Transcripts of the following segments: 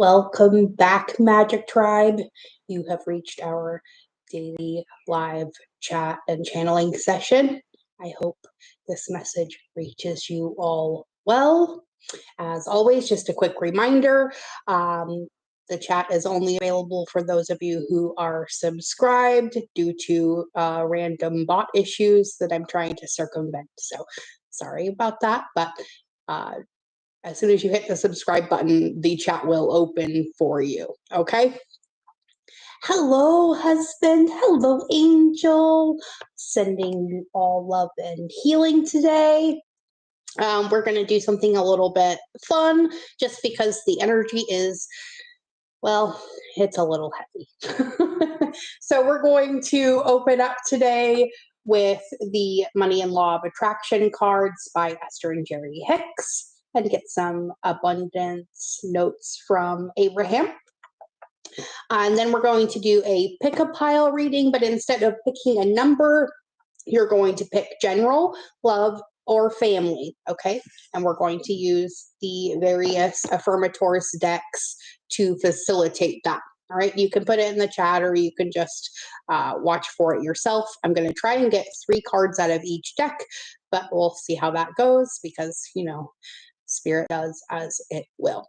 Welcome back, Magic Tribe. You have reached our daily live chat and channeling session. I hope this message reaches you all well. As always, just a quick reminder, the chat is only available for those of you who are subscribed due to random bot issues that I'm trying to circumvent. So sorry about that, but as soon as you hit the subscribe button, the chat will open for you, okay? Hello, husband. Hello, angel. Sending you all love and healing today. We're going to do something a little bit fun just because the energy is, well, it's a little heavy. So we're going to open up today with the Money and Law of Attraction cards by Esther and Jerry Hicks and get some abundance notes from Abraham. And then we're going to do a pick a pile reading, but instead of picking a number, you're going to pick general, love, or family, okay? And we're going to use the various affirmators decks to facilitate that. All right, you can put it in the chat or you can just watch for it yourself. I'm going to try and get 3 cards out of each deck, but we'll see how that goes because, you know, Spirit does as it will.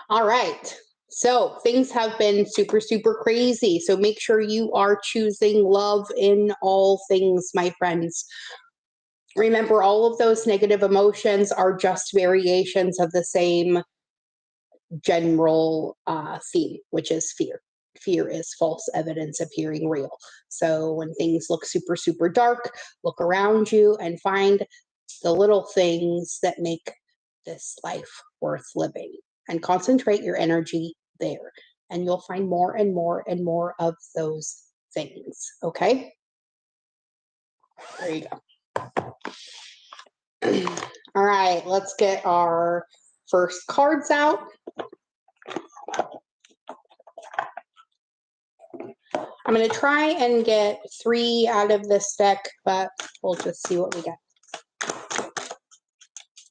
All right. So things have been super, super crazy. So make sure you are choosing love in all things, my friends. Remember, all of those negative emotions are just variations of the same general theme, which is fear. Fear is false evidence appearing real. So when things look super, super dark, look around you and find the little things that make this life worth living and concentrate your energy there. And you'll find more and more and more of those things. Okay? There you go. All right, let's get our first cards out. I'm going to try and get 3 out of this deck, but we'll just see what we get.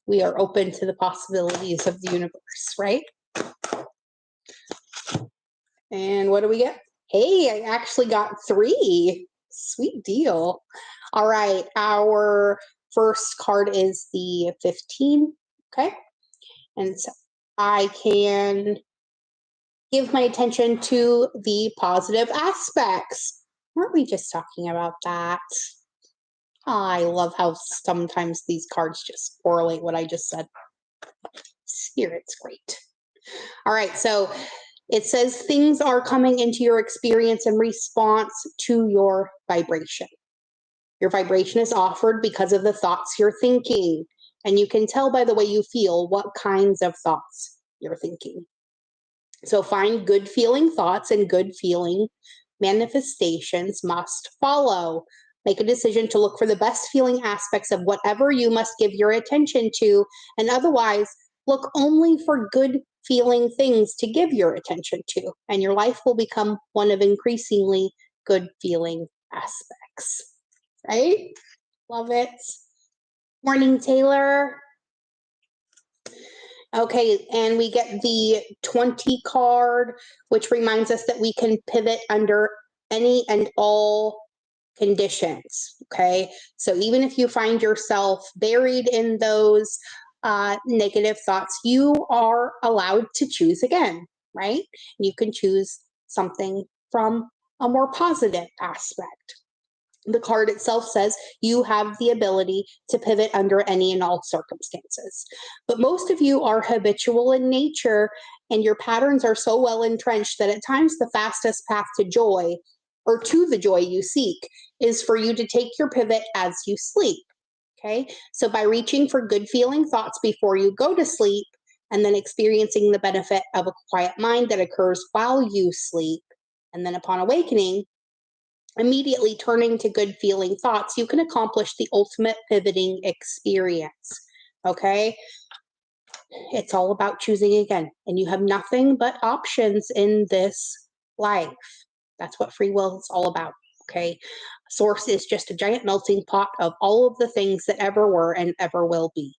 We are open to the possibilities of the universe, right? And what do we get? Hey, I actually got 3. Sweet deal. All right, our first card is the 15, okay? And so I can give my attention to the positive aspects. Weren't we just talking about that? I love how sometimes these cards just correlate what I just said. Spirit's great. All right, so it says things are coming into your experience in response to your vibration. Your vibration is offered because of the thoughts you're thinking, and you can tell by the way you feel what kinds of thoughts you're thinking. So find good feeling thoughts, and good feeling manifestations must follow. Make a decision to look for the best feeling aspects of whatever you must give your attention to, and otherwise look only for good feeling things to give your attention to, and your life will become one of increasingly good feeling aspects. Right? Love it. Morning, Taylor. Okay, and we get the 20 card, which reminds us that we can pivot under any and all conditions, okay? So even if you find yourself buried in those negative thoughts, you are allowed to choose again, right? You can choose something from a more positive aspect. The card itself says you have the ability to pivot under any and all circumstances. But most of you are habitual in nature, and your patterns are so well entrenched that at times the fastest path to joy, or to the joy you seek, is for you to take your pivot as you sleep. Okay? So by reaching for good feeling thoughts before you go to sleep, and then experiencing the benefit of a quiet mind that occurs while you sleep, and then upon awakening, immediately turning to good feeling thoughts, you can accomplish the ultimate pivoting experience. Okay? It's all about choosing again, and you have nothing but options in this life. That's what free will is all about. Okay? Source is just a giant melting pot of all of the things that ever were and ever will be.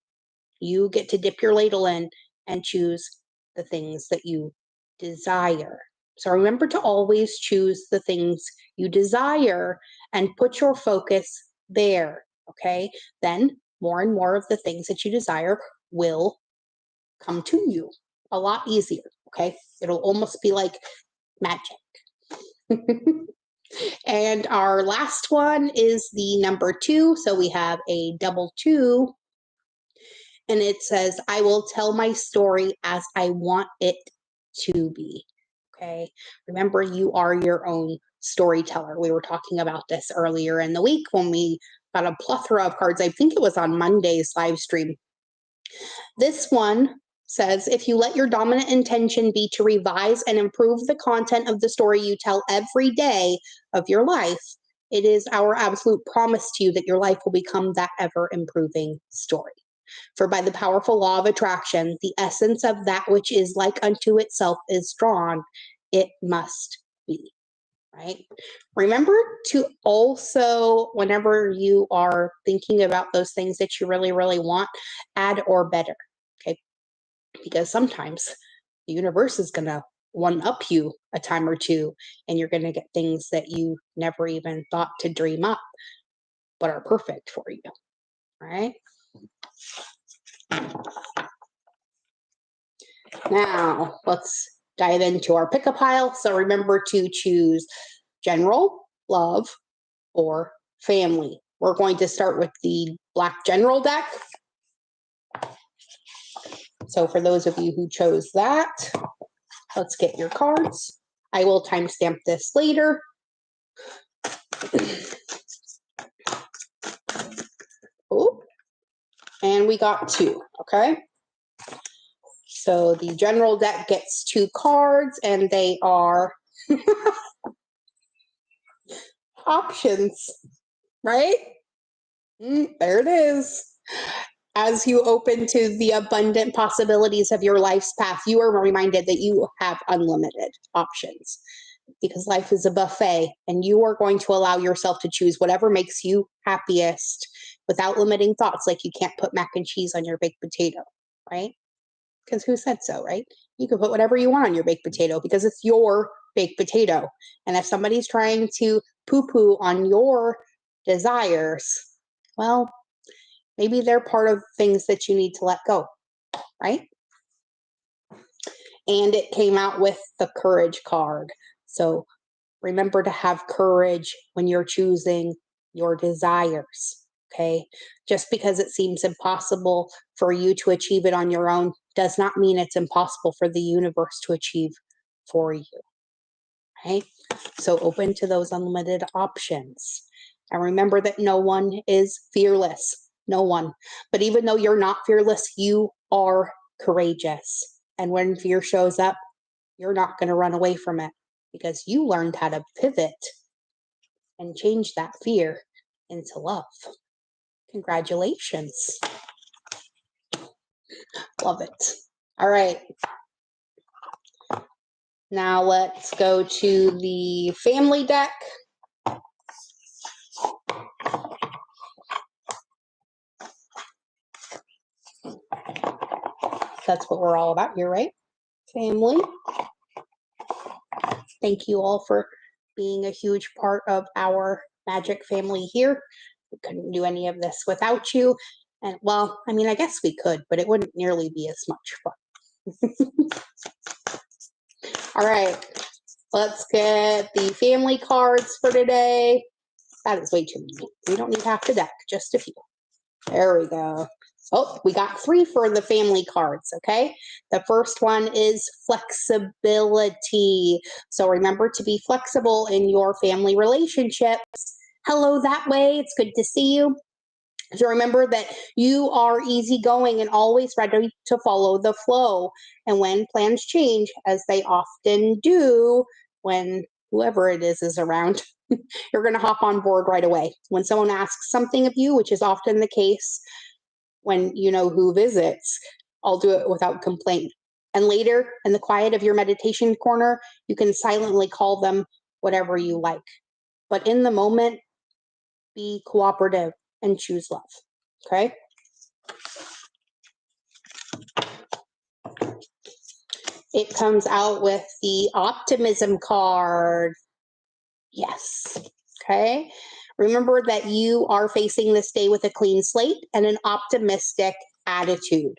You get to dip your ladle in and choose the things that you desire. So remember to always choose the things you desire and put your focus there, okay? Then more and more of the things that you desire will come to you a lot easier, okay? It'll almost be like magic. And our last one is the number 2. So we have a double 2. And it says, I will tell my story as I want it to be. Okay. Remember, you are your own storyteller. We were talking about this earlier in the week when we got a plethora of cards. I think it was on Monday's live stream. This one says, if you let your dominant intention be to revise and improve the content of the story you tell every day of your life, it is our absolute promise to you that your life will become that ever-improving story. For by the powerful law of attraction, the essence of that which is like unto itself is drawn, it must be. Right? Remember to also, whenever you are thinking about those things that you really, really want, add or better. Okay? Because sometimes the universe is going to one-up you a time or two, and you're going to get things that you never even thought to dream up, but are perfect for you. Right? Now, let's dive into our pick-a-pile. So remember to choose general, love, or family. We're going to start with the Black General deck. So for those of you who chose that, let's get your cards. I will timestamp this later. Oh, and we got 2, okay? So the general deck gets 2 cards, and they are options, right? There it is. As you open to the abundant possibilities of your life's path, you are reminded that you have unlimited options because life is a buffet, and you are going to allow yourself to choose whatever makes you happiest without limiting thoughts like you can't put mac and cheese on your baked potato, right? Because who said so, right? You can put whatever you want on your baked potato because it's your baked potato. And if somebody's trying to poo-poo on your desires, well, maybe they're part of things that you need to let go, right? And it came out with the courage card. So remember to have courage when you're choosing your desires, okay? Just because it seems impossible for you to achieve it on your own does not mean it's impossible for the universe to achieve for you, right? So open to those unlimited options. And remember that no one is fearless. No one. But even though you're not fearless, you are courageous. And when fear shows up, you're not going to run away from it because you learned how to pivot and change that fear into love. Congratulations. Love it. All right. Now let's go to the family deck. That's what we're all about here, right? Family. Thank you all for being a huge part of our magic family here. We couldn't do any of this without you. And well, I mean, I guess we could, but it wouldn't nearly be as much fun. All right, let's get the family cards for today. That is way too many. We don't need half the deck, just a few. There we go. Oh, we got 3 for the family cards, okay? The first one is flexibility. So remember to be flexible in your family relationships. Hello that way. It's good to see you. So remember that you are easygoing and always ready to follow the flow. And when plans change, as they often do when whoever it is around, you're going to hop on board right away. When someone asks something of you, which is often the case when you know who visits, I'll do it without complaint. And later, in the quiet of your meditation corner, you can silently call them whatever you like. But in the moment, be cooperative and choose love. Okay? it comes out with the optimism card. Yes. Okay. Remember that you are facing this day with a clean slate and an optimistic attitude.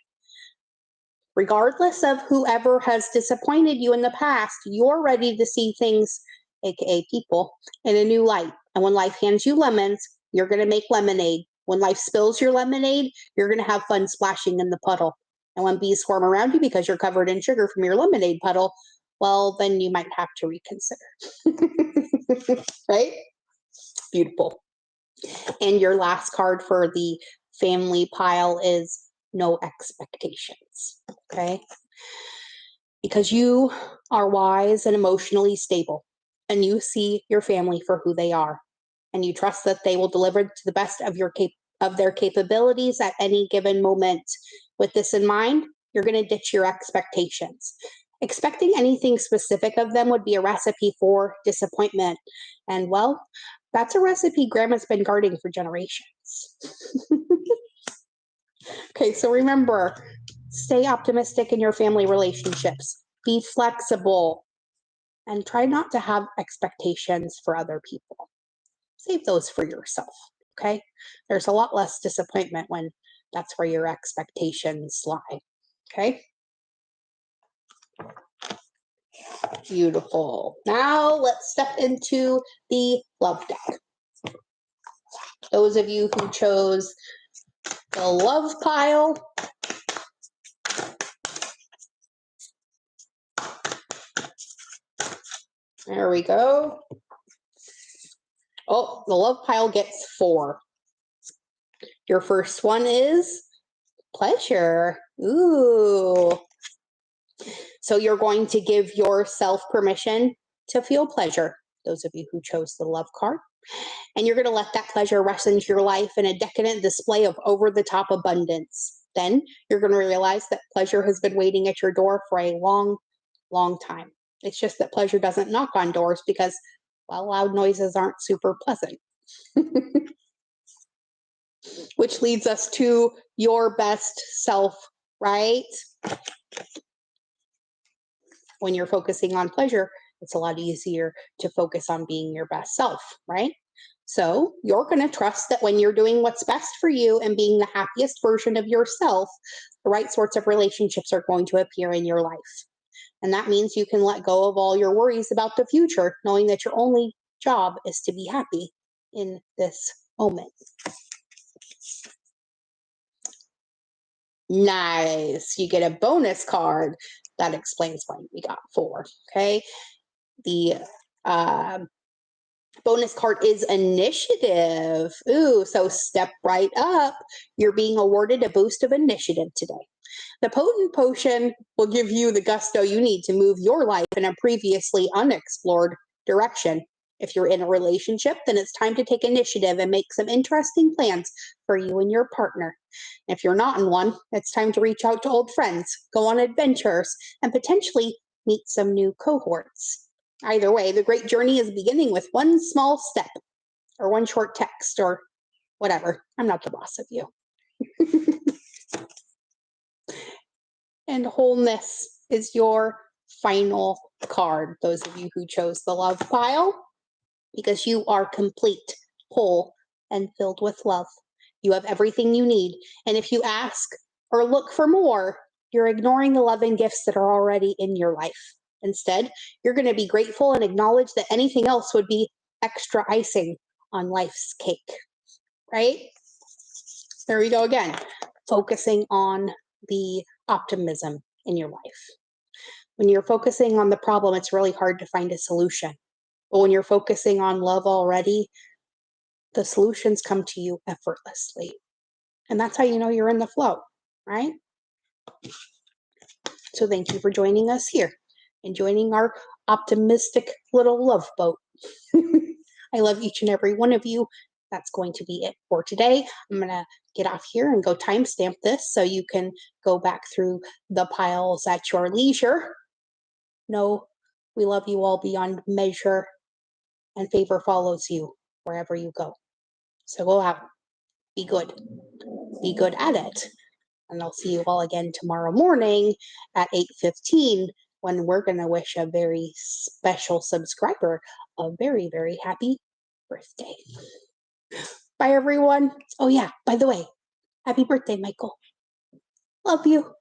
Regardless of whoever has disappointed you in the past, you're ready to see things, aka people, in a new light. And when life hands you lemons, you're going to make lemonade. When life spills your lemonade, you're going to have fun splashing in the puddle. And when bees swarm around you because you're covered in sugar from your lemonade puddle, well, then you might have to reconsider. Right? Beautiful. And your last card for the family pile is no expectations. Okay? Because you are wise and emotionally stable, and you see your family for who they are, and you trust that they will deliver to the best of their capabilities at any given moment. With this in mind, you're going to ditch your expectations. Expecting anything specific of them would be a recipe for disappointment. And well, that's a recipe Grandma's been guarding for generations. Okay, so remember, stay optimistic in your family relationships. Be flexible and try not to have expectations for other people. Save those for yourself, okay? There's a lot less disappointment when that's where your expectations lie, okay? Beautiful. Now let's step into the love deck. Those of you who chose the love pile, there we go. Oh, the love pile gets 4. Your first one is pleasure. Ooh. So you're going to give yourself permission to feel pleasure, those of you who chose the love card. And you're going to let that pleasure rest into your life in a decadent display of over-the-top abundance. Then you're going to realize that pleasure has been waiting at your door for a long, long time. It's just that pleasure doesn't knock on doors because, well, loud noises aren't super pleasant. Which leads us to your best self, right? When you're focusing on pleasure, it's a lot easier to focus on being your best self, right? So you're going to trust that when you're doing what's best for you and being the happiest version of yourself, the right sorts of relationships are going to appear in your life. And that means you can let go of all your worries about the future, knowing that your only job is to be happy in this moment. Nice. You get a bonus card. That explains why we got 4. Okay. The bonus card is initiative. Ooh, so step right up. You're being awarded a boost of initiative today. The potent potion will give you the gusto you need to move your life in a previously unexplored direction. If you're in a relationship, then it's time to take initiative and make some interesting plans for you and your partner. If you're not in one, it's time to reach out to old friends, go on adventures, and potentially meet some new cohorts. Either way, the great journey is beginning with one small step, or one short text, or whatever. I'm not the boss of you. And wholeness is your final card, those of you who chose the love pile, because you are complete, whole, and filled with love. You have everything you need. And if you ask or look for more, you're ignoring the love and gifts that are already in your life. Instead, you're going to be grateful and acknowledge that anything else would be extra icing on life's cake, right? There we go again, focusing on the optimism in your life. When you're focusing on the problem, it's really hard to find a solution. But when you're focusing on love already, the solutions come to you effortlessly. And that's how you know you're in the flow, right? So thank you for joining us here and joining our optimistic little love boat. I love each and every one of you. That's going to be it for today. I'm going to get off here and go timestamp this so you can go back through the piles at your leisure. Know we love you all beyond measure, and favor follows you wherever you go. So go out, be good at it. And I'll see you all again tomorrow morning at 8:15 when we're going to wish a very special subscriber a very, very happy birthday. Bye, everyone. Oh, yeah, by the way, happy birthday, Michael. Love you.